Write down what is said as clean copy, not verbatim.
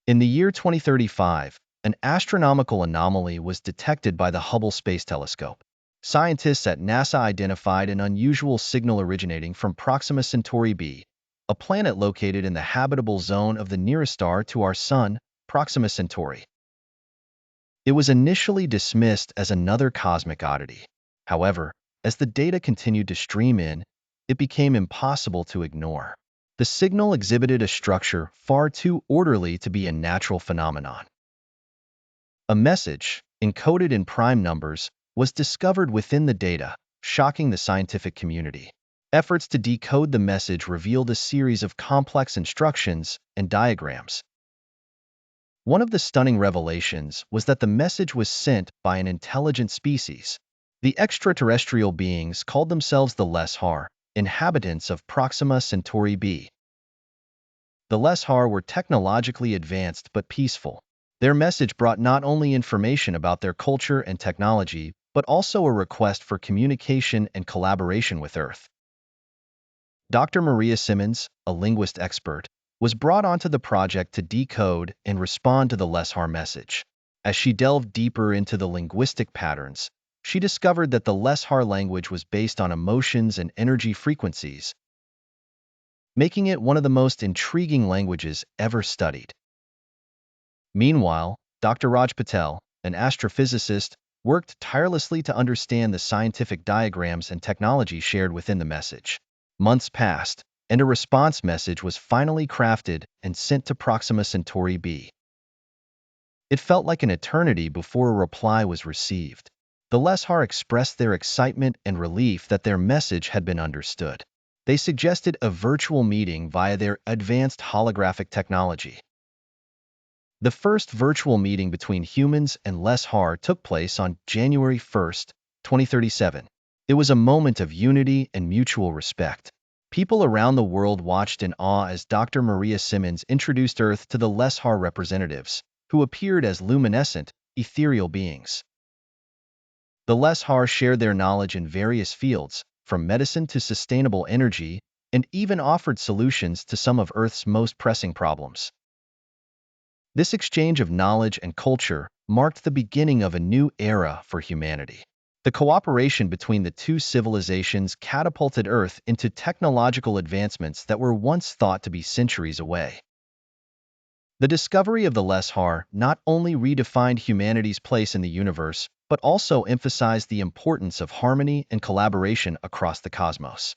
In the year 2035, an astronomical anomaly was detected by the Hubble Space Telescope. Scientists at NASA identified an unusual signal originating from Proxima Centauri b, a planet located in the habitable zone of the nearest star to our Sun, Proxima Centauri. It was initially dismissed as another cosmic oddity. However, as the data continued to stream in, it became impossible to ignore. The signal exhibited a structure far too orderly to be a natural phenomenon. A message, encoded in prime numbers, was discovered within the data, shocking the scientific community. Efforts to decode the message revealed a series of complex instructions and diagrams. One of the stunning revelations was that the message was sent by an intelligent species. The extraterrestrial beings called themselves the Leshar, inhabitants of Proxima Centauri b. The Leshar were technologically advanced but peaceful. Their message brought not only information about their culture and technology, but also a request for communication and collaboration with Earth. Dr. Maria Simmons, a linguist expert, was brought onto the project to decode and respond to the Leshar message. As she delved deeper into the linguistic patterns, she discovered that the Leshar language was based on emotions and energy frequencies, making it one of the most intriguing languages ever studied. Meanwhile, Dr. Raj Patel, an astrophysicist, worked tirelessly to understand the scientific diagrams and technology shared within the message. Months passed, and a response message was finally crafted and sent to Proxima Centauri b. It felt like an eternity before a reply was received. The Leshar expressed their excitement and relief that their message had been understood. They suggested a virtual meeting via their advanced holographic technology. The first virtual meeting between humans and Leshar took place on January 1, 2037. It was a moment of unity and mutual respect. People around the world watched in awe as Dr. Maria Simmons introduced Earth to the Leshar representatives, who appeared as luminescent, ethereal beings. The Leshar shared their knowledge in various fields, from medicine to sustainable energy, and even offered solutions to some of Earth's most pressing problems. This exchange of knowledge and culture marked the beginning of a new era for humanity. The cooperation between the two civilizations catapulted Earth into technological advancements that were once thought to be centuries away. The discovery of the Leshar not only redefined humanity's place in the universe, but also emphasized the importance of harmony and collaboration across the cosmos.